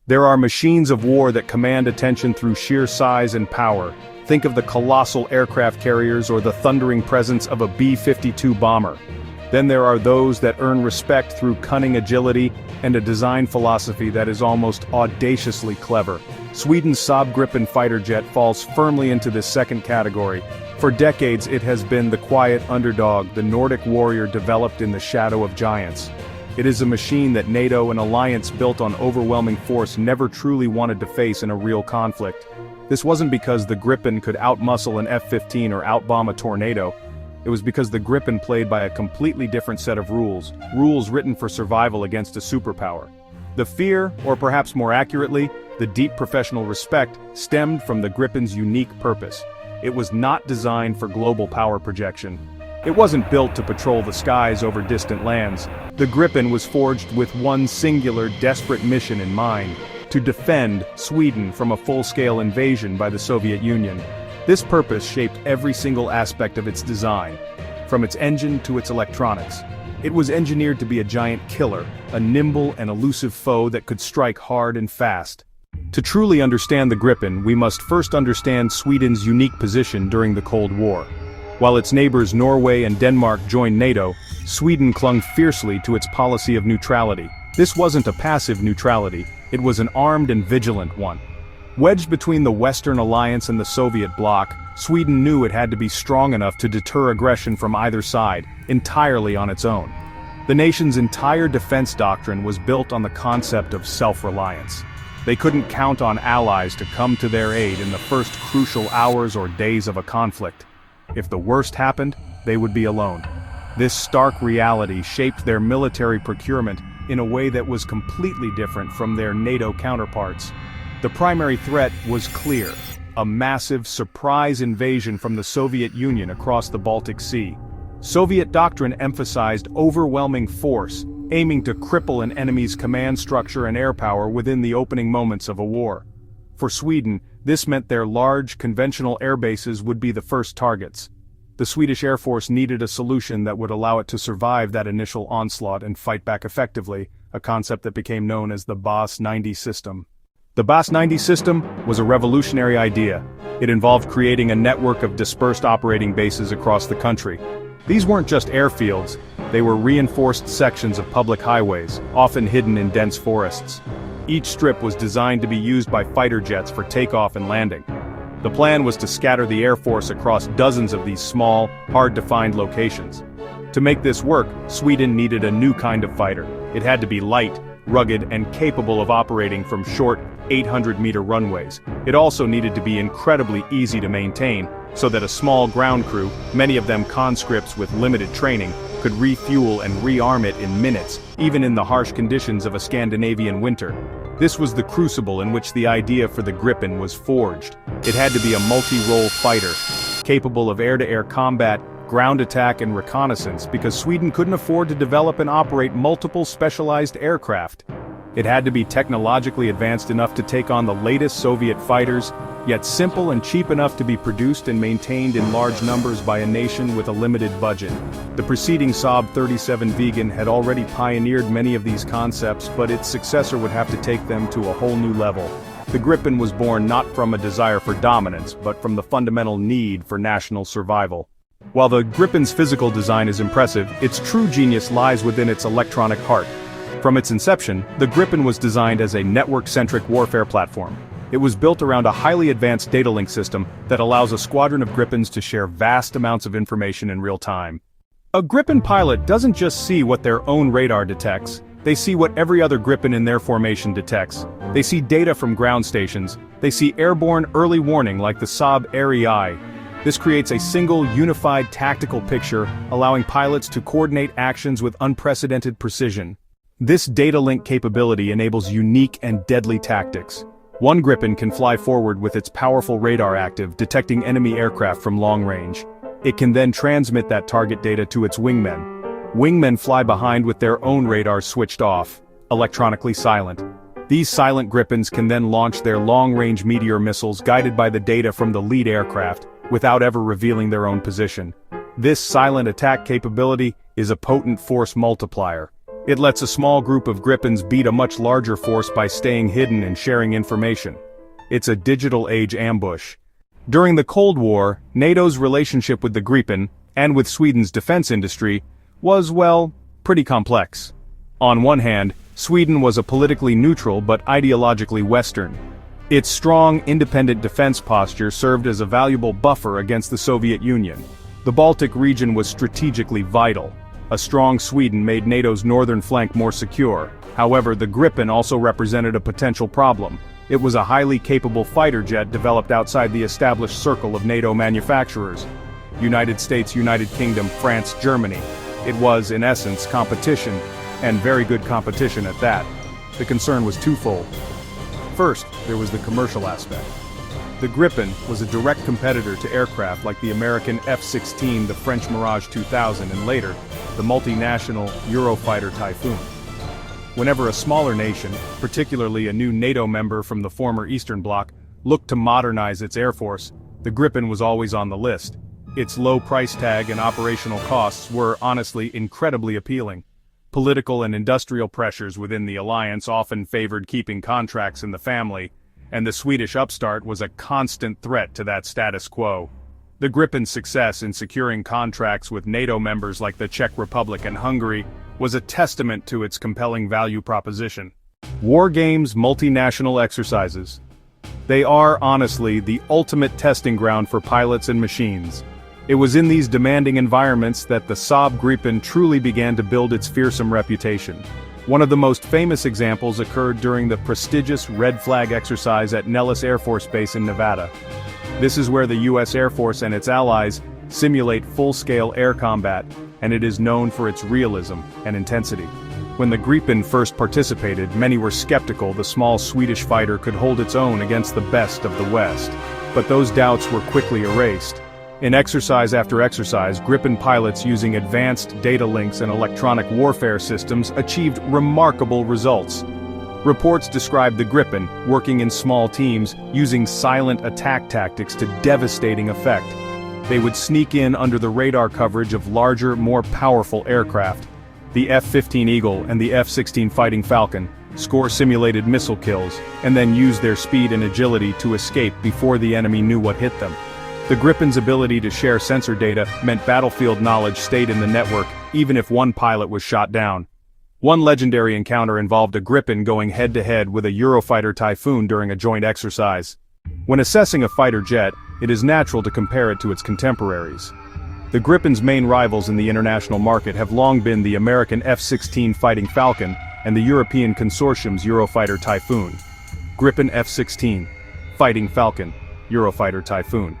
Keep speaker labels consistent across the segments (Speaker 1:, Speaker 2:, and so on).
Speaker 1: There are machines of war that command attention through sheer size and power. Think of the colossal aircraft carriers or the thundering presence of a B-52 bomber. Then there are those that earn respect through cunning agility and a design philosophy that is almost audaciously clever. Sweden's Saab Gripen fighter jet falls firmly into this second category. For decades it has been the quiet underdog, the Nordic warrior developed in the shadow of giants. It is a machine that NATO, an alliance built on overwhelming force, never truly wanted to face in a real conflict. This wasn't because the Gripen could outmuscle an F-15 or outbomb a tornado. It was because the Gripen played by a completely different set of rules written for survival against a superpower. The fear, or perhaps more accurately, the deep professional respect, stemmed from the Gripen's unique purpose. It was not designed for global power projection. It wasn't built to patrol the skies over distant lands. The Gripen was forged with one singular, desperate mission in mind: to defend Sweden from a full-scale invasion by the Soviet Union. This purpose shaped every single aspect of its design, from its engine to its electronics. It was engineered to be a giant killer, a nimble and elusive foe that could strike hard and fast. To truly understand the Gripen, we must first understand Sweden's unique position during the Cold War. While its neighbors Norway and Denmark joined NATO, Sweden clung fiercely to its policy of neutrality. This wasn't a passive neutrality, it was an armed and vigilant one. Wedged between the Western Alliance and the Soviet bloc, Sweden knew it had to be strong enough to deter aggression from either side, entirely on its own. The nation's entire defense doctrine was built on the concept of self-reliance. They couldn't count on allies to come to their aid in the first crucial hours or days of a conflict. If the worst happened, they would be alone. This stark reality shaped their military procurement in a way that was completely different from their NATO counterparts. The primary threat was clear: a massive surprise invasion from the Soviet Union across the Baltic Sea. Soviet doctrine emphasized overwhelming force, aiming to cripple an enemy's command structure and air power within the opening moments of a war. For Sweden, this meant their large, conventional air bases would be the first targets. The Swedish Air Force needed a solution that would allow it to survive that initial onslaught and fight back effectively, a concept that became known as the BAS-90 system. The BAS-90 system was a revolutionary idea. It involved creating a network of dispersed operating bases across the country. These weren't just airfields, they were reinforced sections of public highways, often hidden in dense forests. Each strip was designed to be used by fighter jets for takeoff and landing. The plan was to scatter the Air Force across dozens of these small, hard-to-find locations. To make this work, Sweden needed a new kind of fighter. It had to be light, rugged, and capable of operating from short, 800-meter runways. It also needed to be incredibly easy to maintain, so that a small ground crew, many of them conscripts with limited training, could refuel and rearm it in minutes, even in the harsh conditions of a Scandinavian winter. This was the crucible in which the idea for the Gripen was forged. It had to be a multi-role fighter, capable of air-to-air combat, ground attack and reconnaissance, because Sweden couldn't afford to develop and operate multiple specialized aircraft. It had to be technologically advanced enough to take on the latest Soviet fighters, yet simple and cheap enough to be produced and maintained in large numbers by a nation with a limited budget. The preceding Saab 37 Viggen had already pioneered many of these concepts, but its successor would have to take them to a whole new level. The Gripen was born not from a desire for dominance, but from the fundamental need for national survival. While the Gripen's physical design is impressive, its true genius lies within its electronic heart. From its inception, the Gripen was designed as a network-centric warfare platform. It was built around a highly advanced data link system that allows a squadron of Gripens to share vast amounts of information in real time. A Gripen pilot doesn't just see what their own radar detects, they see what every other Gripen in their formation detects. They see data from ground stations, they see airborne early warning like the Saab Eye. This creates a single, unified tactical picture, allowing pilots to coordinate actions with unprecedented precision. This data link capability enables unique and deadly tactics. One Gripen can fly forward with its powerful radar active, detecting enemy aircraft from long range. It can then transmit that target data to its wingmen. Wingmen fly behind with their own radars switched off, electronically silent. These silent Gripens can then launch their long-range Meteor missiles guided by the data from the lead aircraft, without ever revealing their own position. This silent attack capability is a potent force multiplier. It lets a small group of Gripens beat a much larger force by staying hidden and sharing information. It's a digital age ambush. During the Cold War, NATO's relationship with the Gripen, and with Sweden's defense industry, was, well, pretty complex. On one hand, Sweden was a politically neutral but ideologically Western. Its strong, independent defense posture served as a valuable buffer against the Soviet Union. The Baltic region was strategically vital. A strong Sweden made NATO's northern flank more secure. However, the Gripen also represented a potential problem. It was a highly capable fighter jet developed outside the established circle of NATO manufacturers. United States, United Kingdom, France, Germany. It was, in essence, competition, and very good competition at that. The concern was twofold. First, there was the commercial aspect. The Gripen was a direct competitor to aircraft like the American F-16, the French Mirage 2000, and later, the multinational Eurofighter Typhoon. Whenever a smaller nation, particularly a new NATO member from the former Eastern Bloc, looked to modernize its air force, the Gripen was always on the list. Its low price tag and operational costs were, honestly, incredibly appealing. Political and industrial pressures within the alliance often favored keeping contracts in the family, and the Swedish upstart was a constant threat to that status quo. The Gripen's success in securing contracts with NATO members like the Czech Republic and Hungary was a testament to its compelling value proposition. War games, multinational exercises. They are, honestly, the ultimate testing ground for pilots and machines. It was in these demanding environments that the Saab Gripen truly began to build its fearsome reputation. One of the most famous examples occurred during the prestigious Red Flag exercise at Nellis Air Force Base in Nevada. This is where the U.S. Air Force and its allies simulate full-scale air combat, and it is known for its realism and intensity. When the Gripen first participated, many were skeptical the small Swedish fighter could hold its own against the best of the West. But those doubts were quickly erased. In exercise after exercise, Gripen pilots using advanced data links and electronic warfare systems achieved remarkable results. Reports describe the Gripen working in small teams, using silent attack tactics to devastating effect. They would sneak in under the radar coverage of larger, more powerful aircraft. The F-15 Eagle and the F-16 Fighting Falcon score simulated missile kills, and then use their speed and agility to escape before the enemy knew what hit them. The Gripen's ability to share sensor data meant battlefield knowledge stayed in the network, even if one pilot was shot down. One legendary encounter involved a Gripen going head-to-head with a Eurofighter Typhoon during a joint exercise. When assessing a fighter jet, it is natural to compare it to its contemporaries. The Gripen's main rivals in the international market have long been the American F-16 Fighting Falcon and the European consortium's Eurofighter Typhoon. Gripen F-16, Fighting Falcon, Eurofighter Typhoon.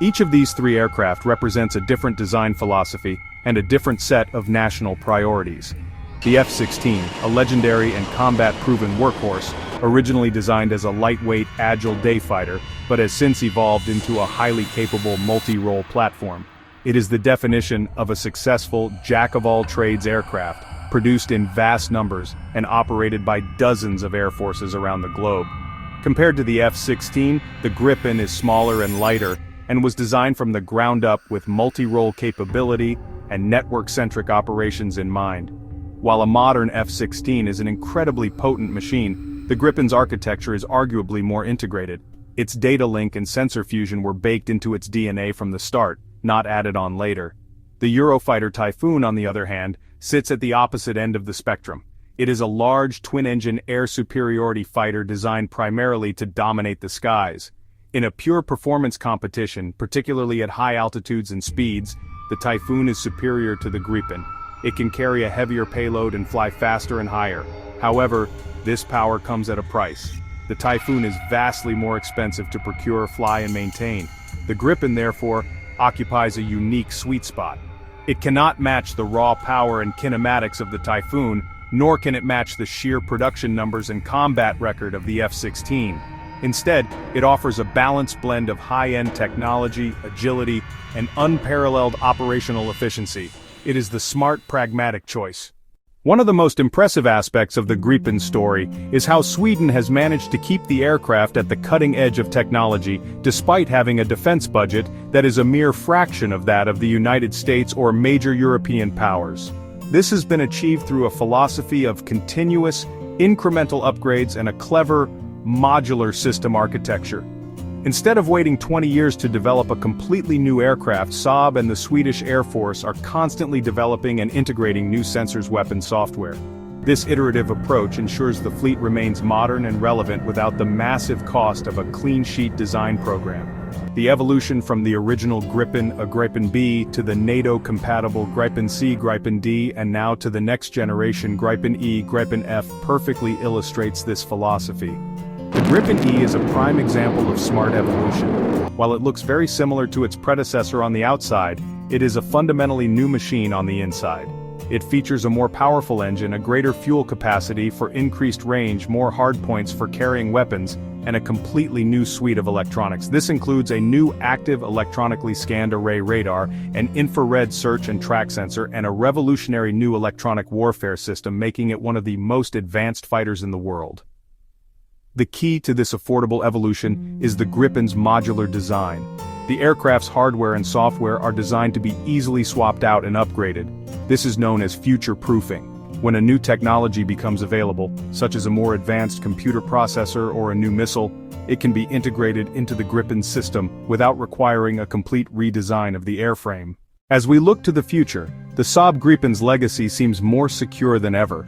Speaker 1: Each of these three aircraft represents a different design philosophy and a different set of national priorities. The F-16, a legendary and combat-proven workhorse, originally designed as a lightweight, agile day fighter, but has since evolved into a highly capable multi-role platform. It is the definition of a successful jack-of-all-trades aircraft, produced in vast numbers and operated by dozens of air forces around the globe. Compared to the F-16, the Gripen is smaller and lighter, and was designed from the ground up with multi-role capability and network-centric operations in mind. While a modern F-16 is an incredibly potent machine, the Gripen's architecture is arguably more integrated. Its data link and sensor fusion were baked into its DNA from the start, not added on later. The Eurofighter Typhoon, on the other hand, sits at the opposite end of the spectrum. It is a large twin-engine air superiority fighter designed primarily to dominate the skies. In a pure performance competition, particularly at high altitudes and speeds, the Typhoon is superior to the Gripen. It can carry a heavier payload and fly faster and higher. However, this power comes at a price. The Typhoon is vastly more expensive to procure, fly, and maintain. The Gripen, therefore, occupies a unique sweet spot. It cannot match the raw power and kinematics of the Typhoon, nor can it match the sheer production numbers and combat record of the F-16. Instead, it offers a balanced blend of high-end technology, agility, and unparalleled operational efficiency. It is the smart, pragmatic choice. One of the most impressive aspects of the Gripen story is how Sweden has managed to keep the aircraft at the cutting edge of technology, despite having a defense budget that is a mere fraction of that of the United States or major European powers. This has been achieved through a philosophy of continuous, incremental upgrades and a clever, modular system architecture. Instead of waiting 20 years to develop a completely new aircraft, Saab and the Swedish Air Force are constantly developing and integrating new sensors weapon software. This iterative approach ensures the fleet remains modern and relevant without the massive cost of a clean sheet design program. The evolution from the original Gripen, a Gripen B, to the NATO-compatible Gripen C, Gripen D, and now to the next generation Gripen E, Gripen F perfectly illustrates this philosophy. The Gripen E is a prime example of smart evolution. While it looks very similar to its predecessor on the outside, it is a fundamentally new machine on the inside. It features a more powerful engine, a greater fuel capacity for increased range, more hardpoints for carrying weapons, and a completely new suite of electronics. This includes a new active electronically scanned array radar, an infrared search and track sensor, and a revolutionary new electronic warfare system, making it one of the most advanced fighters in the world. The key to this affordable evolution is the Gripen's modular design. The aircraft's hardware and software are designed to be easily swapped out and upgraded. This is known as future-proofing. When a new technology becomes available, such as a more advanced computer processor or a new missile, it can be integrated into the Gripen system without requiring a complete redesign of the airframe. As we look to the future, the Saab Gripen's legacy seems more secure than ever.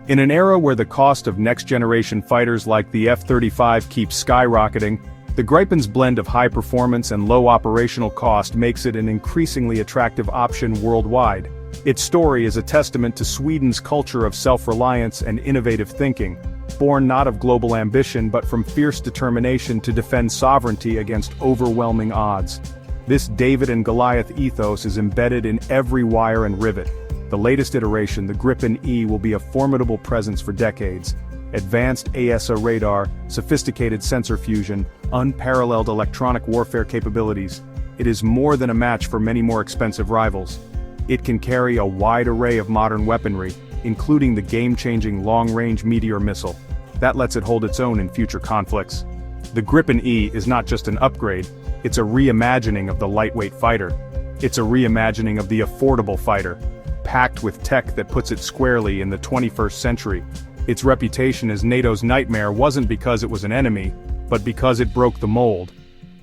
Speaker 1: In an era where the cost of next-generation fighters like the F-35 keeps skyrocketing, the Gripen's blend of high performance and low operational cost makes it an increasingly attractive option worldwide. Its story is a testament to Sweden's culture of self-reliance and innovative thinking, born not of global ambition but from fierce determination to defend sovereignty against overwhelming odds. This David and Goliath ethos is embedded in every wire and rivet. The latest iteration, the Gripen E, will be a formidable presence for decades. Advanced AESA radar, sophisticated sensor fusion, unparalleled electronic warfare capabilities. It is more than a match for many more expensive rivals. It can carry a wide array of modern weaponry, including the game-changing long-range Meteor missile. That lets it hold its own in future conflicts. The Gripen E is not just an upgrade, it's a reimagining of the lightweight fighter. It's a reimagining of the affordable fighter, packed with tech that puts it squarely in the 21st century. Its reputation as NATO's nightmare wasn't because it was an enemy, but because it broke the mold.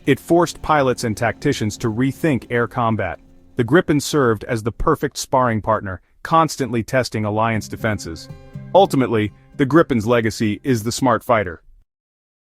Speaker 1: It forced pilots and tacticians to rethink air combat. The Gripen served as the perfect sparring partner, constantly testing alliance defenses. Ultimately, the Gripen's legacy is the smart fighter.